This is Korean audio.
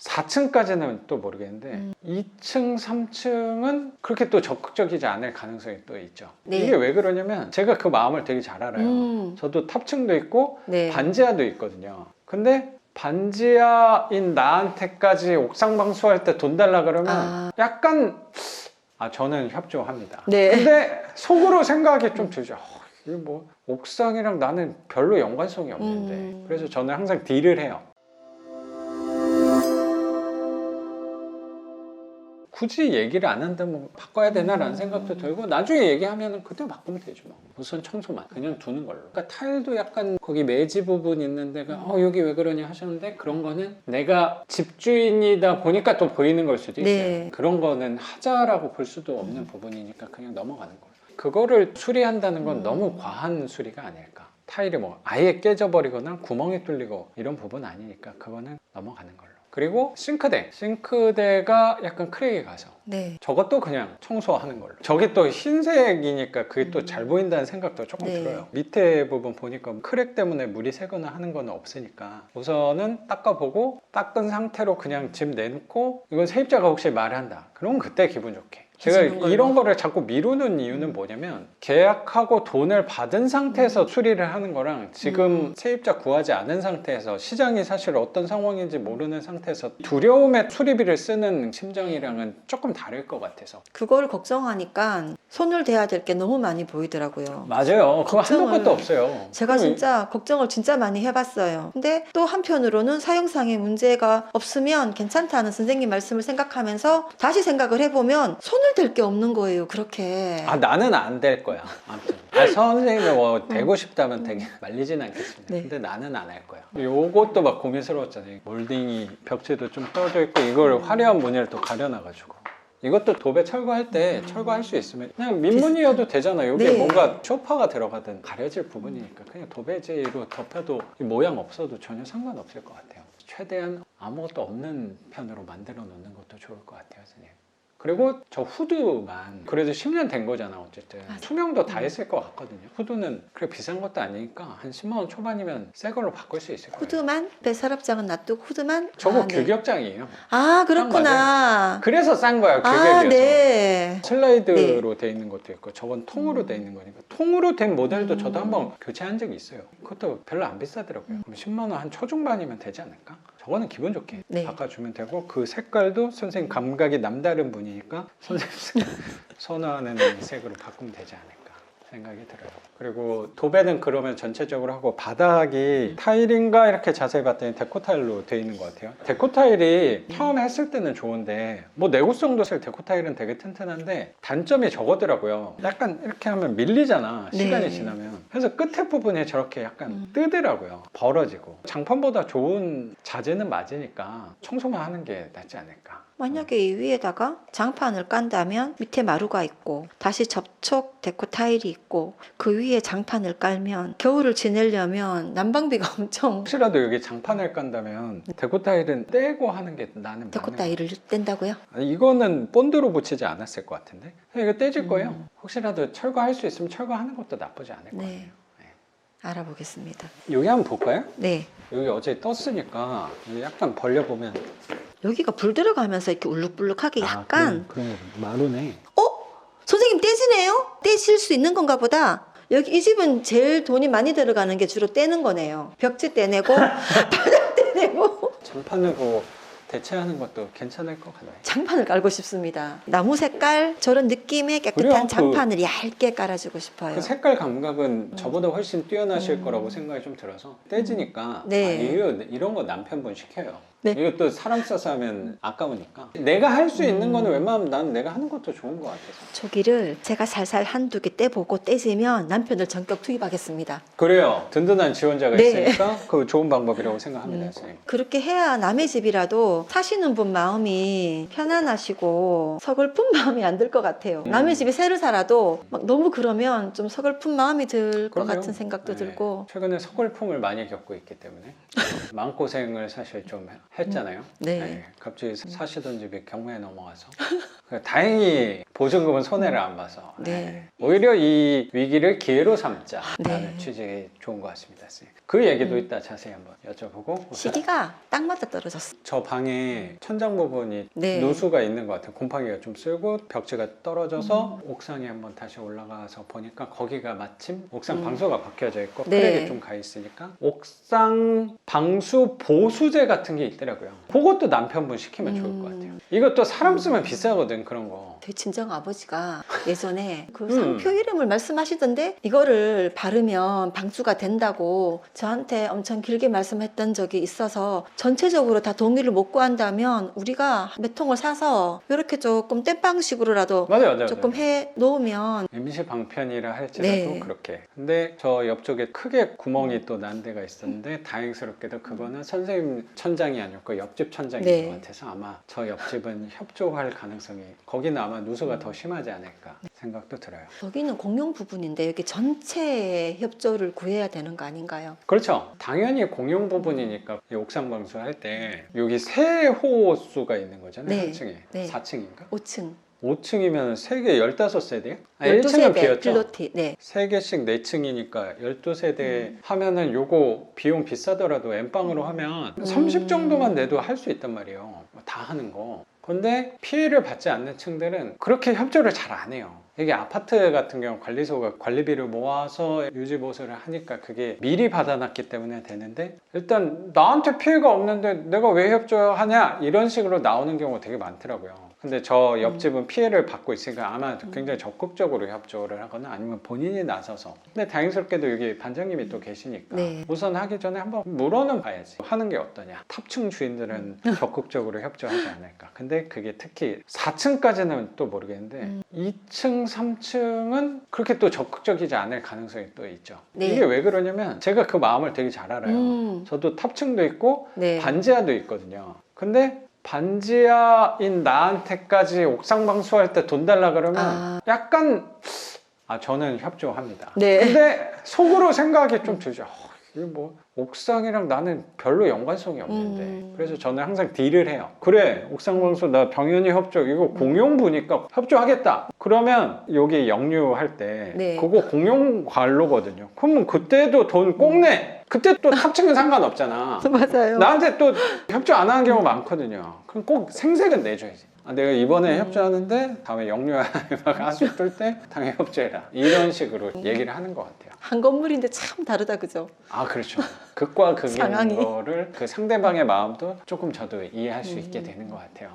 4층까지는 또 모르겠는데 2층, 3층은 그렇게 또 적극적이지 않을 가능성이 또 있죠. 네. 이게 왜 그러냐면 제가 그 마음을 되게 잘 알아요. 저도 탑층도 있고 네. 반지하도 있거든요. 근데 반지하인 나한테까지 옥상 방수할 때 돈 달라 그러면 약간 저는 협조합니다. 네. 근데 속으로 생각이 좀 들죠. 이게 뭐 옥상이랑 나는 별로 연관성이 없는데 그래서 저는 항상 딜을 해요. 굳이 얘기를 안 한다면 바꿔야 되나라는 생각도 들고 나중에 얘기하면 그때 바꾸면 되죠. 뭐. 우선 청소만 그냥 두는 걸로. 그러니까 타일도 약간 거기 매지 부분 있는 데가 여기 왜 그러냐 하셨는데 그런 거는 내가 집주인이다 보니까 또 보이는 걸 수도 있어요. 네. 그런 거는 하자라고 볼 수도 없는 부분이니까 그냥 넘어가는 걸로. 그거를 수리한다는 건 너무 과한 수리가 아닐까. 타일이 뭐 아예 깨져버리거나 구멍이 뚫리고 이런 부분 아니니까 그거는 넘어가는 걸로. 그리고 싱크대가 약간 크랙이 가서 네. 저것도 그냥 청소하는 걸로. 저게 또 흰색이니까 그게 또 잘 보인다는 생각도 조금 네. 들어요. 밑에 부분 보니까 크랙 때문에 물이 새거나 하는 건 없으니까 우선은 닦아보고 닦은 상태로 그냥 집 내놓고 이건 세입자가 혹시 말한다 그러면 그때 기분 좋게 제가 이런 거를 자꾸 미루는 이유는 뭐냐면 계약하고 돈을 받은 상태에서 수리를 하는 거랑 지금 세입자 구하지 않은 상태에서 시장이 사실 어떤 상황인지 모르는 상태에서 두려움에 수리비를 쓰는 심정이랑은 조금 다를 것 같아서. 그걸 걱정하니까 손을 대야 될 게 너무 많이 보이더라고요. 맞아요. 그거 한도 끝도 없어요. 제가 진짜 걱정을 진짜 많이 해봤어요. 근데 또 한편으로는 사용상의 문제가 없으면 괜찮다는 선생님 말씀을 생각하면서 다시 생각을 해보면 손을 댈 게 없는 거예요. 그렇게. 나는 안 될 거야. 아무튼 선생님이 뭐 되고 싶다면 되게 말리진 않겠습니다. 네. 근데 나는 안 할 거야. 요것도 막 고민스러웠잖아요. 몰딩이 벽지도 좀 떨어져 있고 이걸 화려한 무늬를 또 가려놔가지고 이것도 도배 철거할 때 철거할 수 있으면 그냥 민무늬여도 되잖아. 여기에 네. 뭔가 쇼파가 들어가든 가려질 부분이니까 그냥 도배지로 덮여도 이 모양 없어도 전혀 상관없을 것 같아요. 최대한 아무것도 없는 편으로 만들어 놓는 것도 좋을 것 같아요, 선생님. 그리고 저 후드만 그래도 10년 된 거잖아 어쨌든. 투명도 다 했을 것 같거든요. 후드는 그래 비싼 것도 아니니까 한 10만 원 초반이면 새 걸로 바꿀 수 있을 거예요. 후드만 배서랍장은 놔두고 후드만. 저거 네. 규격장이에요. 그렇구나. 그래서 싼 거야 규격이어서. 네. 슬라이드로 돼 있는 것도 있고 저건 통으로 돼 있는 거니까 통으로 된 모델도 저도 한번 교체한 적이 있어요. 그것도 별로 안 비싸더라고요. 그럼 10만 원 한 초중반이면 되지 않을까? 저거는 기분 좋게 네. 바꿔주면 되고 그 색깔도 선생님 감각이 남다른 분이니까 선생님 선호하는 색으로 바꾸면 되지 않을까 생각이 들어요. 그리고 도배는 그러면 전체적으로 하고 바닥이 타일인가 이렇게 자세히 봤더니 데코 타일로 돼 있는 것 같아요. 데코 타일이 처음 했을 때는 좋은데 뭐 내구성도 사실 데코 타일은 되게 튼튼한데 단점이 저거더라고요. 약간 이렇게 하면 밀리잖아 시간이 지나면. 그래서 끝에 부분이 저렇게 약간 뜨더라고요. 벌어지고. 장판보다 좋은 자재는 맞으니까 청소만 하는 게 낫지 않을까. 만약에 이 위에다가 장판을 깐다면 밑에 마루가 있고 다시 접촉 데코 타일이 있고 그 위에 장판을 깔면 겨울을 지내려면 난방비가 엄청. 혹시라도 여기 장판을 깐다면 데코 타일은 떼고 하는 게 나는 데코 맞는 타일을 뗀다고요? 이거는 본드로 붙이지 않았을 것 같은데 이거 떼질 거예요. 혹시라도 철거할 수 있으면 철거하는 것도 나쁘지 않을 것 같아요. 네. 알아보겠습니다. 여기 한번 볼까요? 네. 여기 어제 떴으니까 여기 약간 벌려보면 여기가 불 들어가면서 이렇게 울룩불룩하게 약간. 그런 거 마루네. 선생님 떼지네요? 떼실 수 있는 건가 보다. 여기 이 집은 제일 돈이 많이 들어가는 게 주로 떼는 거네요. 벽지 떼내고 바닥 떼내고. 장판으로 대체하는 것도 괜찮을 것 같아요. 장판을 깔고 싶습니다. 나무 색깔 저런 느낌의 깨끗한 그래요, 장판을 얇게 깔아주고 싶어요. 그 색깔 감각은 저보다 훨씬 뛰어나실 거라고 생각이 좀 들어서 떼지니까 네. 이런 거 남편분 시켜요. 네. 이것도 사람 써서 하면 아까우니까 내가 할 수 있는 거는 웬만하면 난 내가 하는 것도 좋은 것 같아서. 저기를 제가 살살 한두 개 떼보고 떼지면 남편을 전격 투입하겠습니다. 그래요. 든든한 지원자가 네. 있으니까 그 좋은 방법이라고 생각합니다. 선생님. 그렇게 해야 남의 집이라도 사시는 분 마음이 편안하시고 서글픈 마음이 안 들 것 같아요. 남의 집에 새로 살아도 막 너무 그러면 좀 서글픈 마음이 들 것 그럼요. 같은 생각도 네. 들고. 최근에 서글픔을 많이 겪고 있기 때문에 마음고생을 사실 좀 했잖아요. 네. 갑자기 사시던 집이 경매에 넘어가서 다행히 보증금은 손해를 안 봐서 네. 오히려 이 위기를 기회로 삼자라는 네. 취지가 좋은 것 같습니다. 선생님. 그 얘기도 이따 자세히 한번 여쭤보고 시기가 딱 맞아 떨어졌어. 저 방에 천장 부분이 네. 누수가 있는 것 같아요. 곰팡이가 좀 쓸고 벽지가 떨어져서 옥상에 한번 다시 올라가서 보니까 거기가 마침 옥상 방수가 박혀져 있고 네. 크랙이 좀 가 있으니까 옥상 방수 보수제 같은 게 있더라고요. 그것도 남편분 시키면 좋을 것 같아요. 이것도 사람 쓰면 비싸거든 그런 거. 저희 친정 아버지가 예전에 그 상표 이름을 말씀하시던데 이거를 바르면 방수가 된다고 저한테 엄청 길게 말씀했던 적이 있어서 전체적으로 다 동의를 못 구한다면 우리가 몇 통을 사서 이렇게 조금 땜빵식으로라도 맞아요. 조금 해 놓으면 임시 방편이라 할지라도 네. 그렇게. 근데 저 옆쪽에 크게 구멍이 또 난 데가 있었는데 다행스럽게도 그거는 선생님 천장이 아니었고 옆집 천장인 네. 것 같아서 아마 저 옆집은 협조할 가능성이 거기는 아마 누수가 더 심하지 않을까 생각도 들어요. 여기는 공용 부분인데 여기 전체 협조를 구해야 되는 거 아닌가요? 그렇죠. 당연히 공용 부분이니까 이 옥상 방수할 때 여기 세 호수가 있는 거잖아요. 네. 한 층에. 네. 4층인가? 5층 5층이면 3개 15세대? 12세대 1층은 비었죠? 필로티 네. 3개씩 4층이니까 12세대 하면은 요거 비용 비싸더라도 엠빵으로 하면 30 정도만 내도 할 수 있단 말이에요. 다 하는 거. 근데 피해를 받지 않는 층들은 그렇게 협조를 잘 안 해요. 이게 아파트 같은 경우 관리소가 관리비를 모아서 유지보수를 하니까 그게 미리 받아놨기 때문에 되는데 일단 나한테 피해가 없는데 내가 왜 협조하냐 이런 식으로 나오는 경우가 되게 많더라고요. 근데 저 옆집은 피해를 받고 있으니까 아마 굉장히 적극적으로 협조를 하거나 아니면 본인이 나서서. 근데 다행스럽게도 여기 반장님이 또 계시니까 네. 우선 하기 전에 한번 물어는 봐야지. 하는 게 어떠냐. 탑층 주인들은 적극적으로 협조하지 않을까. 근데 그게 특히 4층까지는 또 모르겠는데 2층, 3층은 그렇게 또 적극적이지 않을 가능성이 또 있죠. 네. 이게 왜 그러냐면 제가 그 마음을 되게 잘 알아요. 저도 탑층도 있고 네. 반지하도 있거든요. 근데 반지하인 나한테까지 옥상 방수할 때 돈 달라 그러면 약간 저는 협조합니다. 네. 근데 속으로 생각이 좀 들죠. 이게 뭐 옥상이랑 나는 별로 연관성이 없는데 그래서 저는 항상 딜을 해요. 그래 옥상 방수 나 당연히 협조. 이거 공용부니까 협조하겠다. 그러면 여기 역류할 때 네. 그거 공용 관로거든요. 그러면 그때도 돈 꼭 내. 그때 또 탑층은 상관없잖아. 맞아요. 나한테 또 협조 안 하는 경우 많거든요. 그럼 꼭 생색은 내줘야지. 내가 이번에 협조하는데 다음에 역류막 하수 뜰 때 당연히 협조해라. 이런 식으로 얘기를 하는 것 같아요. 한 건물인데 참 다르다 그죠? 그렇죠. 극과 극인 상황이. 거를 그 상대방의 마음도 조금 저도 이해할 수 있게 되는 것 같아요.